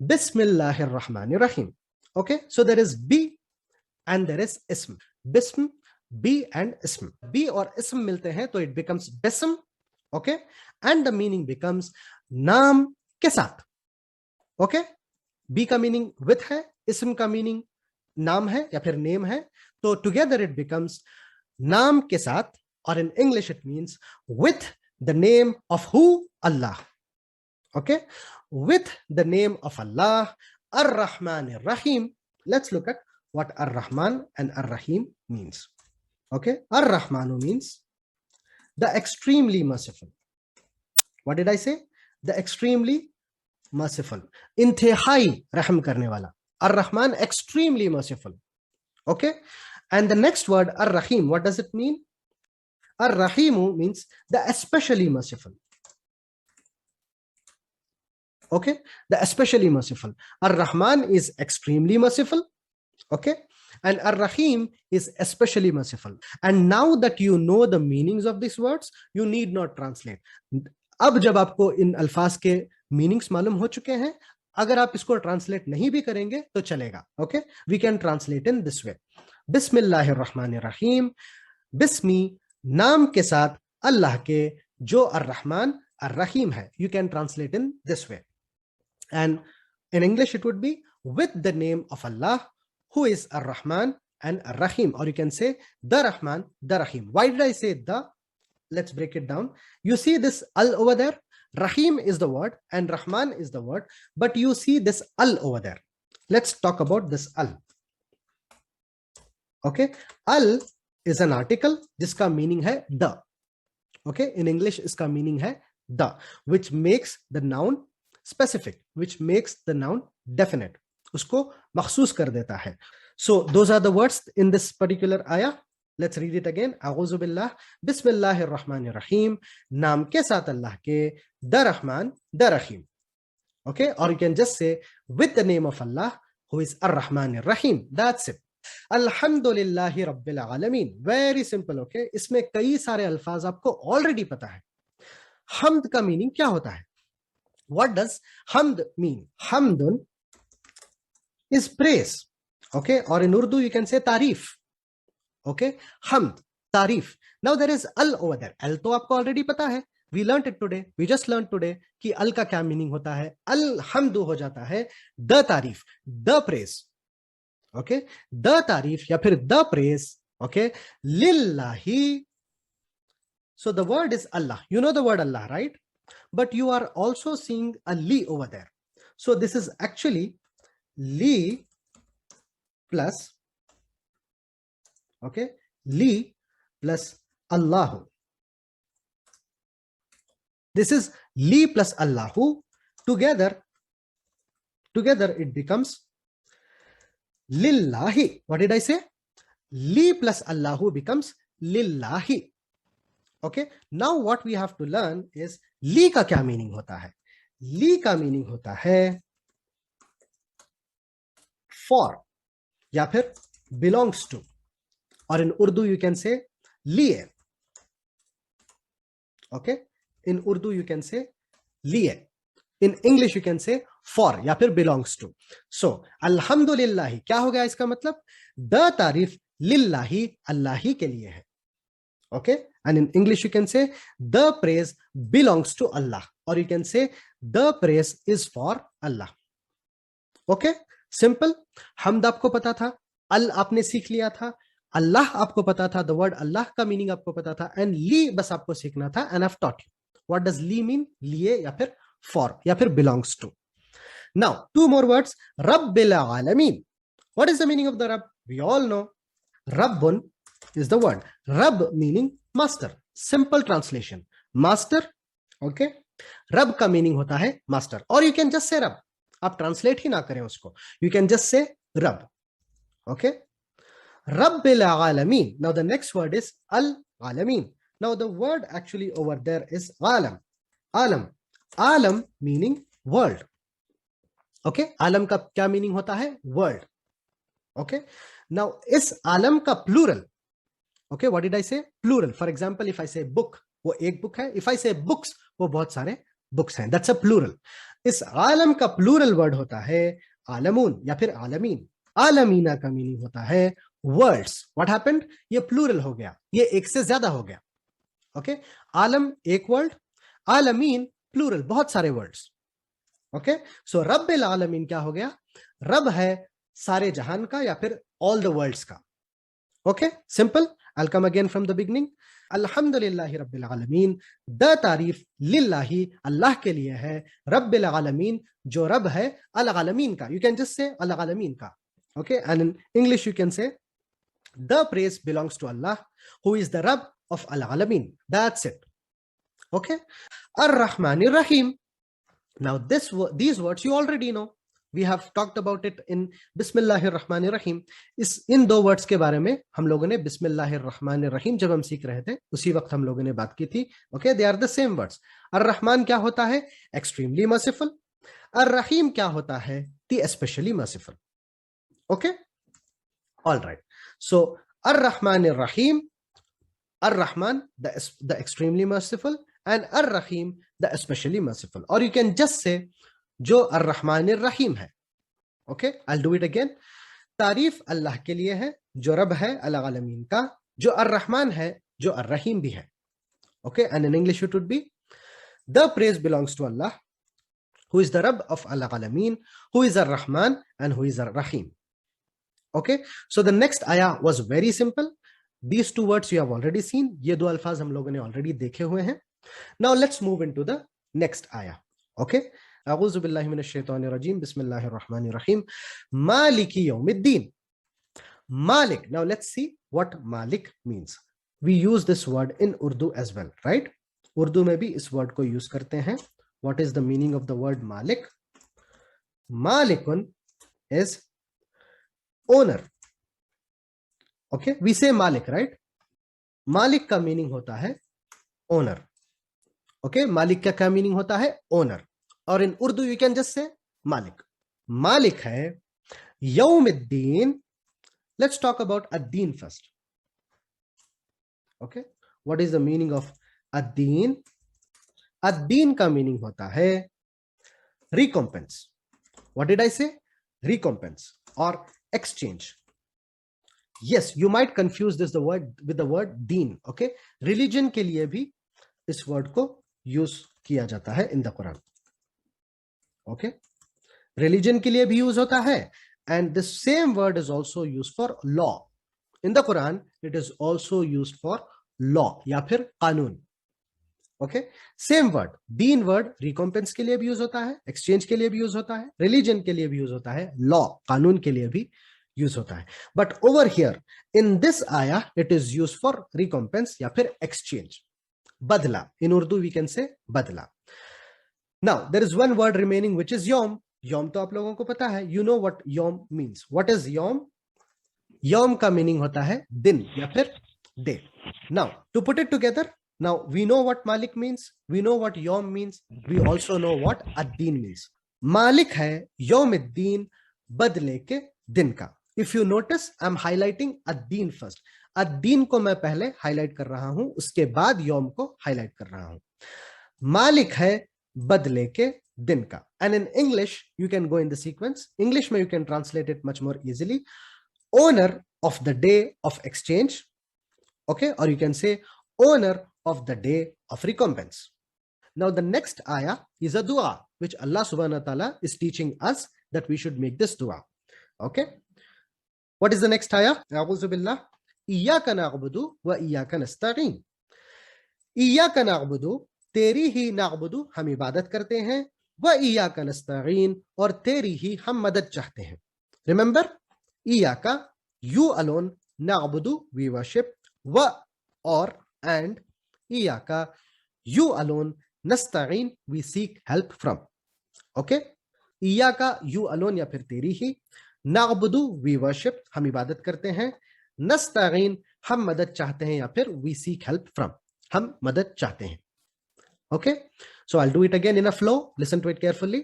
Bismillahir Rahmanir Rahim. Okay, so there is B and there is ism. Bism, B and ism. B और ism मिलते हैं तो it becomes bism. Okay, and the meaning becomes नाम के साथ. Okay, B का meaning with है, ism का meaning नाम है या फिर name है, तो together it becomes नाम के साथ, or in English it means with the name of who? Allah. Okay, with the name of Allah, Ar-Rahman Ar-Rahim. Let's look at what Ar-Rahman and Ar-Rahim means. Okay, Ar-Rahmanu means the extremely merciful. What did I say? The extremely merciful. Intihai raham karne wala. Ar-Rahman, extremely merciful. Okay, and the next word Ar-Rahim, what does it mean? Ar-Rahimu means the especially merciful. Okay, the especially merciful. Ar-Rahman is extremely merciful. Okay, and Ar-Rahim is especially merciful. And now that you know the meanings of these words, you need not translate. अब जब आपको इन अल्फाज के meanings मालूम हो चुके हैं, अगर आप इसको ट्रांसलेट नहीं भी करेंगे तो चलेगा. Okay, we can translate in this way. बिस्मिल्लाहिर रहमानिर रहीम. बिस्मी, नाम के साथ अल्लाह के जो अर्रहमान अर्रहीम है. You can translate in this way. And in English it would be with the name of Allah who is Ar-Rahman and Ar-Rahim, or you can say the Rahman, the Rahim. Why did I say the? Let's break it down. You see this al over there? Rahim is the word and Rahman is the word, but you see this al over there. Let's talk about this al. Okay, al is an article जिसका meaning है the. Okay, in English इसका meaning है the, which makes the noun specific, which makes the noun definite. उसको मखसूस कर देता है. So those are the words in this particular ayah. Let's read it again. A'udhu billah, Bismillahir Rahmanir Rahim. नाम के साथ अल्लाह के, the Rahman, the Rahim. Okay, or you can just say with the name of Allah who is Ar-Rahmanir Rahim. That's it. Alhamdulillahi Rabbil Alameen. Very simple. Okay, इसमें कई सारे अल्फाज आपको already पता है. हमद का मीनिंग क्या होता है? What does hamd mean? Hamdun is praise. Okay, or in Urdu you can say tarif. Okay, hamd, tarif. Now there is al over there. Al to आपको already पता है. We learned it today. We just learned today कि al का क्या meaning होता है. Alhamdu हो जाता है the tarif, the praise. Okay, the tarif या फिर the praise. Okay, lillahi. So the word is Allah. You know the word Allah, right? But you are also seeing a li over there. So this is actually li plus, okay, li plus Allahu. This is li plus Allahu. Together it becomes lillahi. What did I say? Li plus Allahu becomes lillahi. Okay, now what we have to learn is li का क्या meaning होता है? Li का meaning होता है for या फिर belongs to, or in Urdu you can say liye. Okay, in Urdu you can say liye. In English you can say for या फिर belongs to. So alhamdulillah क्या हो गया इसका मतलब? The तारीफ लिल्लाही, अल्लाह ही के लिए है. Okay, and in English you can say the praise belongs to Allah, or you can say the praise is for Allah. Okay, simple. हमद आपको पता था, अल आपने सीख लिया था, अल्लाह आपको पता था, the word अल्लाह का meaning आपको पता था, and ली बस आपको सीखना था, and I've taught you. What does Lee mean? लिए या फिर for या फिर belongs to. Now two more words. Rabbil Alameen. What is the meaning of the Rabb? We all know. Rabbun is the word. Rabb meaning master. Simple translation. Master. Okay. Rabb का meaning होता है master. Or you can just say Rabb. आप translate ही ना करें उसको. You can just say Rabb. Okay. Rabbil Alameen. Now the next word is Al-Alameen. Now the word actually over there is Alam. Alam. Alam meaning world. Okay. Alam का क्या meaning होता है? World. Okay. Now इस आलम का plural. Okay, what did I say? Plural. For example, if I say book, वो एक book है. If I say books, वो बहुत सारे books हैं. That's a plural. इस आलम का प्लूरल वर्ड होता है आलमून या फिर आलमीन। आलमीना का मीनिंग होता है वर्ड्स। व्हाट हैपेंड, ये प्लूरल हो गया, ये एक से ज्यादा हो गया। ओके, आलम एक वर्ड, आलमीन प्लूरल बहुत सारे वर्ड्स। ओके, सो रब्बिल आलमीन क्या हो गया, रब है सारे जहान का या फिर ऑल द वर्ल्ड्स का। Okay, simple. I'll come again from the beginning. अल्हम्दुलिल्लाहि रब्बिल आलमीन, द तारीफ लिल्लाही अल्लाह के लिए है, रब्बिल आलमीन जो रब है अल आलमीन का। यू कैन जस्ट से अल आलमीन का। Okay, and in English you can say the praise belongs to Allah who is the रब ऑफ अल आलमीन। That's it. ओके, अर्रहमानिर रहीम। Now these words you already know. We have talked about it in बिस्मिल्लाहिर रहमानिर रहीम। इन दो वर्ड्स के बारे में हम लोगों ने बिस्मिल्लाहिर रहमानिर रहीम जब हम सीख रहे थे उसी वक्त हम लोगों ने बात की थी। Okay, they are the same words. अर्रहमान क्या होता है, एक्सट्रीमली मर्सीफुल। अर्रहीम क्या होता है, the specially merciful. Okay, all right. So अर्रहमानिर रहीम, अर्रहमान the extremely merciful and Ar-Rahim the especially merciful, or you can just say जो Ar-Rahmanir Rahim है। Okay, I'll do it again. तारीफ अल्लाह के लिए है जो रब है अल आलमीन का, जो Ar-Rahman है जो Ar-Rahim भी है। Okay, and in English it would be the praise belongs to Allah who is the Rabb of Al Alameen, who is Ar-Rahman and who is Ar-Rahim. Okay, so the next ayah was very simple. These two words you have already seen. ये दो अल्फाज हम लोगों ने already देखे हुए हैं। Now let's move into the next ayah. Okay, أعوذ بالله من الشيطان الرجيم بسم الله الرحمن الرحيم مالك يوم الدين. Malik. Now let's see what Malik means. We use this word in Urdu as well, right? Urdu में भी इस word को use करते हैं. What is the meaning of the word Malik? Malikun is owner. Okay, we say Malik, right? Malik का meaning होता है owner. Okay, मालिक का क्या मीनिंग होता है, ओनर। और in Urdu you can just say मालिक। मालिक है यौमुद्दीन। लेट्स टॉक अबाउट अद्दीन first. Okay, what is the meaning of अद्दीन? अद्दीन का मीनिंग होता है रिकॉम्पेंस। व्हाट डिड आई से, रिकॉम्पेंस और exchange. Yes, you might confuse this the word with the word Deen. Okay, religion के लिए भी इस वर्ड को यूज किया जाता है in the Quran. Okay, religion के लिए भी यूज होता है and the same word is also used for law in the Quran. It is also used for law या फिर कानून। ओके, सेम वर्ड, दीन वर्ड रिकॉम्पेंस के लिए भी यूज होता है, एक्सचेंज के लिए भी यूज होता है, रिलीजन के लिए भी यूज होता है, लॉ कानून के लिए भी यूज होता है। But over here in this आया इट इज यूज फॉर रिकॉम्पेंस या फिर एक्सचेंज, बदला। इन उर्दू वी कैन से बदला। Now there is one word remaining which is यौम। यौम तो आप लोगों को पता है, यू नो व्हाट यौम मींस। व्हाट इज यौम? यौम का मीनिंग होता है दिन या फिर day. Now to put it together, now we know what मालिक मींस, वी नो व्हाट यौम means, we also know what अद्दीन मींस। मालिक है यौमुद्दीन, बदले के दिन का। If you notice I am highlighting अद्दीन फर्स्ट। अद्दीन को मैं पहले हाईलाइट कर रहा हूं, उसके बाद यौम को हाईलाइट कर रहा हूं। मालिक है बदले के दिन का। And in English you can go in the sequence. English में you can translate it much more easily, owner of the day of exchange. Okay, और you can say owner of the day of recompense. Now the next ayah is a dua which Allah subhanahu wa ta'ala is teaching us that we should make this dua. Okay, what is the next ayah? A'udhu billah. इय्याका नअबुदु व इय्याका नस्तईन। इय्याका नअबुदु, तेरी ही नअबुदु हम इबादत करते हैं, व इय्याका नस्तईन और तेरी ही हम मदद चाहते हैं। रिमेंबर, इय्याका यू अलोन, नअबुदु वी वर्शिप, व और एंड इय्याका यू अलोन, नस्तईन we seek help from. Okay, इय्याका यू अलोन या फिर तेरी ही, नअबुदु वी वर्शिप हम इबादत करते हैं, नस्तईन हम मदद चाहते हैं या फिर वी सीक हेल्प फ्रॉम हम मदद चाहते हैं। Okay, so I will do it again in a flow, listen to it carefully.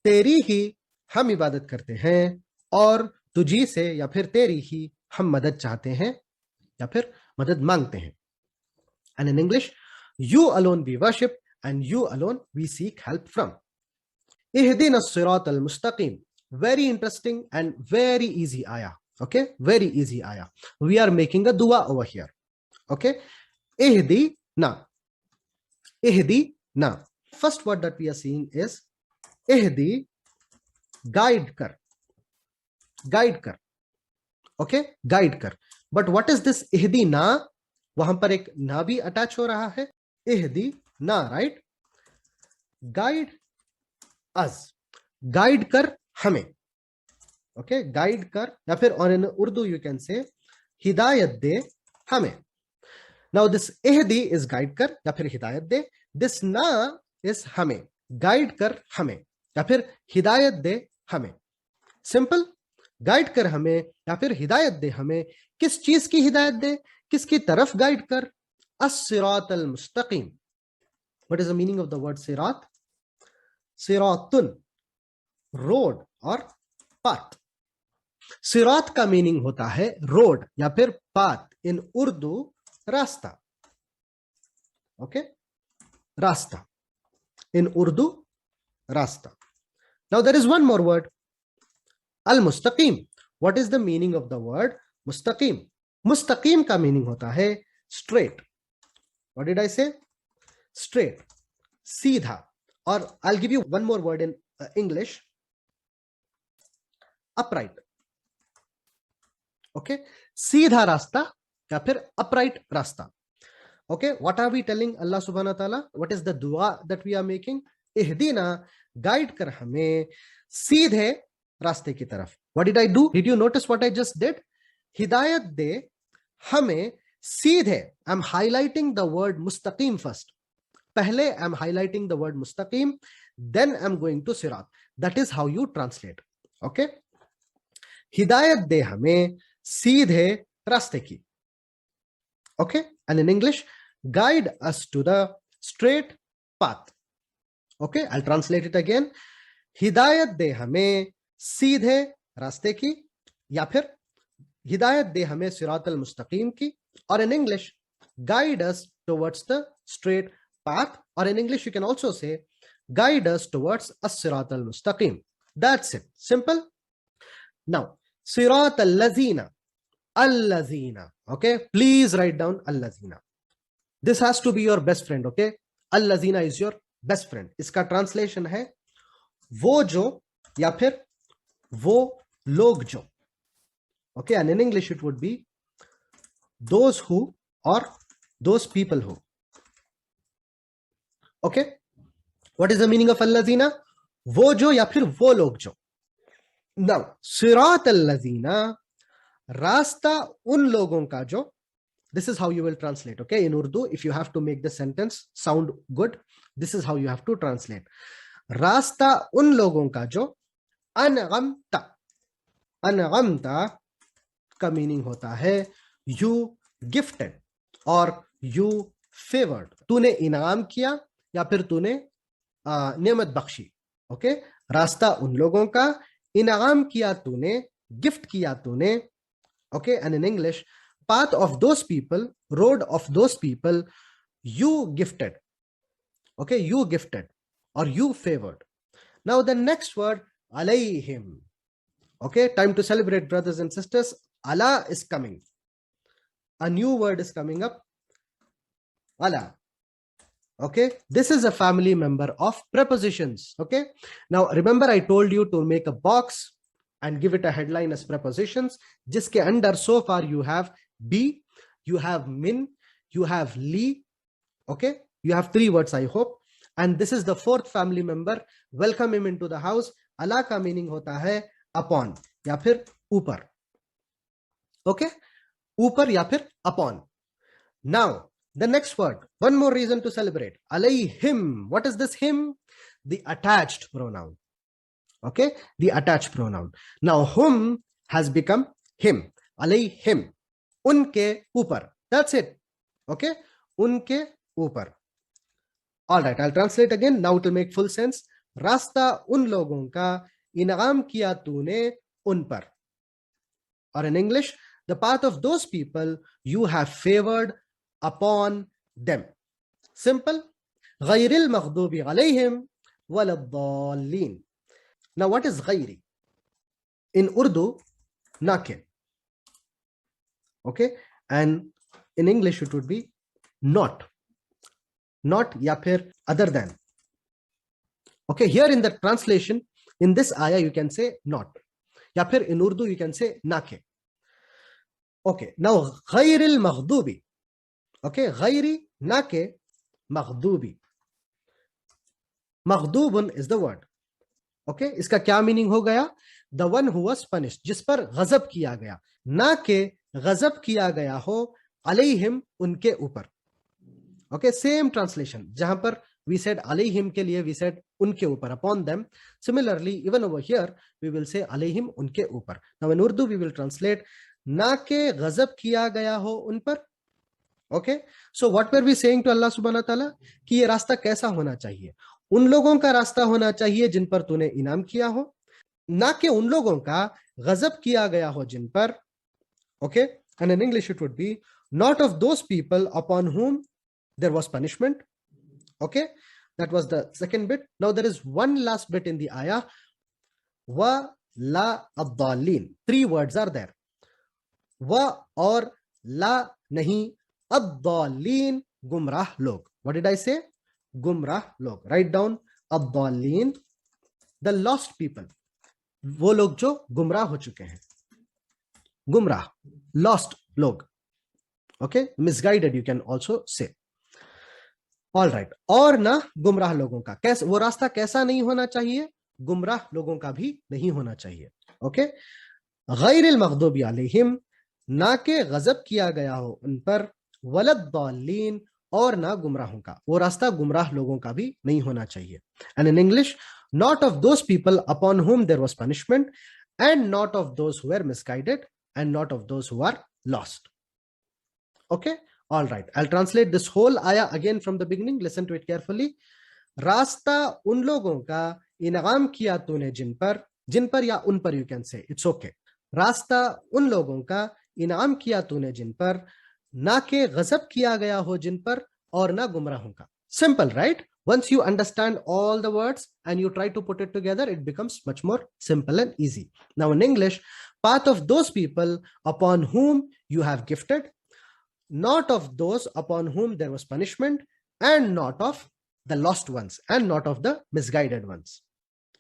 तेरी ही हम इबादत करते हैं और तुझी से या फिर तेरी ही हम मदद चाहते हैं या फिर मदद मांगते हैं। And in English, you alone we worship and you alone we seek help from. इहदिना सिरातल मुस्तकीम. Very interesting and very easy ayah. Okay, very easy ayah. We are making a dua over here. Okay, ihdi na. Ihdi na. First word that we are seeing is ihdi, guide kar. Guide kar. Okay, guide kar. But what is this ihdi na? वहां पर एक ना भी attach हो रहा है. ihdi na, right? Guide us. Guide कर हमें. Okay, guide कर, या फिर और in Urdu you can say हिदायत दे हमें. Now this ihdi is guide कर या फिर हिदायत दे. This na is हमें. Guide कर हमें या फिर हिदायत दे हमें. Simple. गाइड कर हमें या फिर हिदायत दे हमें. किस चीज की हिदायत दे? किसकी तरफ गाइड कर? as-sirat al-mustaqim. What is the meaning of the word sirat? सिरातुन, रोड और पाथ. सिरात का मीनिंग होता है रोड या फिर पाथ. इन उर्दू रास्ता. ओके, रास्ता. इन उर्दू रास्ता. Now there is one more word, अल मुस्तकीम. What is the meaning of the word मुस्तकीम? मुस्तकीम का मीनिंग होता है स्ट्रेट. व्हाट डिड आई से? स्ट्रेट, सीधा. Or I'll give you one more word in English, upright. Okay, सीधा रास्ता या फिर upright रास्ता. Okay, what are we telling Allah subhanahu wa ta'ala? What is the dua that we are making? इहदीना, guide कर हमें सीधे रास्ते की तरफ. What did I do? Did you notice what I just did? हिदायत दे हमें सीधे. I'm highlighting the word mustaqim first. पहले I'm highlighting the word mustaqim, then I'm going to sirat. That is how you translate. Okay, हिदायत दे हमें सीधे रास्ते की. Okay, and in English, guide us to the straight path. Okay, I'll translate it again. हिदायत दे हमें सीधे रास्ते की या फिर हिदायत दे हमें सिरात अल मुस्तकीम की. और in English, guide us towards the straight path. Or in English you can also say guide us towards as-sirat al-mustaqim. That's it. Simple. Now sirat al-lazina. Al-lazina. Okay, please write down al-lazina. This has to be your best friend. Okay, al-lazina is your best friend. इसका translation है वो जो या फिर वो लोग जो. Okay, and in English it would be those who or those people who. Okay, what is the meaning of al-lazina? वो जो या फिर वो लोग जो. Now sirat al-lazina, रास्ता उन लोगों का जो. This is how you will translate. Okay, in Urdu, if you have to make the sentence sound good, this is how you have to translate. रास्ता उन लोगों का जो अनगमता. अनगमता का मीनिंग होता है you gifted और you favored. तूने इनाम किया या फिर तूने नेमत बख्शी. ओके, रास्ता उन लोगों का, इनाम किया तूने, गिफ्ट किया तूने. Okay, and in English, path of those people, road of those people, you gifted. Okay, you gifted or you favored. Now the next word, alayhim. Okay, time to celebrate, brothers and sisters. Allah is coming. A new word is coming up. Allah. Okay, this is a family member of prepositions. Okay, now remember I told you to make a box and give it a headline as prepositions. जिसके अंदर so far you have be, you have min, you have li. Okay, you have 3 words I hope. And this is the 4th family member. Welcome him into the house. Allah का meaning होता है upon या फिर ऊपर. Okay, ऊपर या फिर upon. Now the next word, one more reason to celebrate. Alayhim. What is this him? The attached pronoun. Okay, the attached pronoun. Now hum has become him. Alayhim. Unke upar. That's it. Okay, unke upar. All right, I'll translate again. Now it will make full sense. Rasta un logon ka inam kiya tune un par. Or in English, the path of those people you have favored upon them. Simple. Ghayril maghdubi alayhim वलद्दाल्लीन. Now what is ghairi? In Urdu, nake. Okay, and in English it would be not या फिर other than. Okay, here in the translation, in this ayah you can say not, या फिर in Urdu you can say nake. Okay, now ghairil maghdubi. Okay, ghairi, nake, maghdubi. Maghdubun is the word. Okay, इसका क्या meaning हो गया? The one who was punished, जिस पर गजब किया गया, ना के गजब किया गया हो अलैहिम, उनके ऊपर. Okay, same translation. जहां पर we said अलैहिम के लिए we said उनके ऊपर, upon them. Similarly, even over here we will say अलैहिम, उनके ऊपर. Now in Urdu we will translate ना के गजब किया गया हो उन पर. Okay, so what were we saying to Allah subhanahu wa ta'ala? कि ये रास्ता कैसा होना चाहिए? उन लोगों का रास्ता होना चाहिए जिन पर तूने इनाम किया हो, ना कि उन लोगों का गजब किया गया हो जिन पर. Okay, and in English it would be not of those people upon whom there was punishment. Okay, that was the second bit. Now there is one last bit in the ayah. Wa la ad-dallin. Three words are there. Wa or la nahi, ad-dallin, gumrah log. What did I say? Gumrah log. Write down ad-dallin, the lost people. वो लोग जो गुमराह हो चुके हैं. गुमराह, lost log. Okay, misguided you can also say. All right, और ना गुमराह लोगों का कैसे, वो रास्ता कैसा नहीं होना चाहिए? गुमराह लोगों का भी नहीं होना चाहिए. ओके, गैरिल मग़दूबी अलैहिम, ना के गजब किया गया हो उन पर, वलद्दाल्लीन, और ना गुमराहों का, वो रास्ता गुमराह लोगों का भी नहीं होना चाहिए. And in English, not of those people upon whom there was punishment, and not of those who were misguided, and not of those who are lost. Okay, all right, I'll translate this whole ayah again from the beginning. Listen to it carefully. रास्ता उन लोगों का इनाम किया तूने जिन पर या उन पर, you can say, it's okay. रास्ता उन लोगों का इनाम किया तूने जिन पर, ना के गजब किया गया हो जिन पर, और ना गुमराहों का. Simple, right? Once you understand all the words and you try to put it together, it becomes much more simple and easy. Now in English, path of those people upon whom you have gifted, not of those upon whom there was punishment, and not of the lost ones, and not of the misguided ones.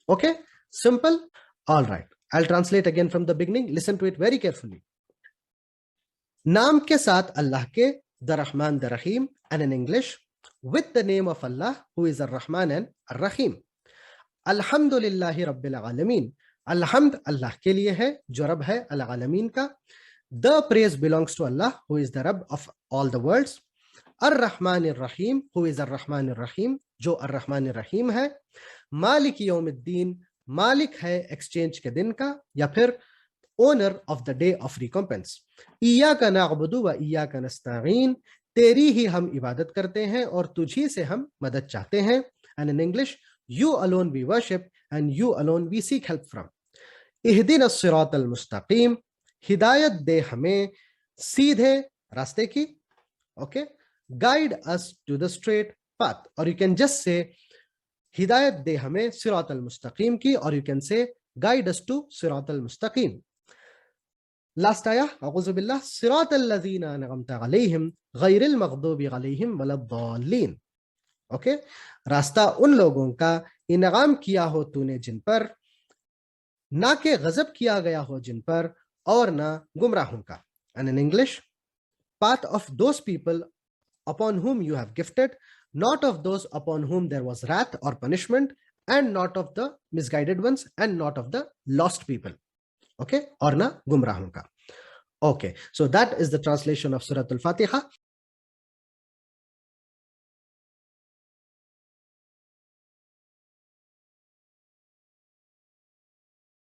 Okay, simple. All right, I'll translate again from the beginning. Listen to it very carefully. Naam ke saath Allah ke, the Rahman, the Rahim, and in English, with the name of Allah, who is Ar-Rahman and Ar-Rahim. Alhamdulillahi Rabbil Alameen. Alhamd Allah ke liye hai, jo Rabb hai Al-Alameen ka. The praise belongs to Allah, who is the Rabb of all the worlds. Ar-Rahman Ar-Rahim, who is Ar-Rahman Ar-Rahim, jo Ar-Rahman Ar-Rahim hai. Malik Yawmiddin, Malik hai exchange ke din ka, ya phir owner of the day of recompense. Iyyaka na'budu wa iyyaka nasta'in. तेरी ही हम इबादत करते हैं और तुझी से हम मदद चाहते हैं. And in English, you alone we worship and you alone we seek help from. इहदिना सिरातल मुस्तकीम, हिदायत दे हमें सीधे रास्ते की. Okay, guide us to the straight path, or you can just say हिदायत दे हमें सिरातल मुस्तकीम की, or you can say guide us to सिरातल Mustakim. Last ayah, أعوذ بالله, صراط الذين أنعمت عليهم غير المغضوب عليهم ولا الضالين. Okay, रास्ता उन लोगों का इनाम किया हो तूने जिन पर, ना के गजब किया गया हो जिन पर, और ना गुमराहों का. And in English, path of those people upon whom you have gifted, not of those upon whom there was wrath or punishment, and not of the misguided ones, and not of the lost people. Okay, or na gumrahon ka. Okay, so that is the translation of Surah Al-Fatiha.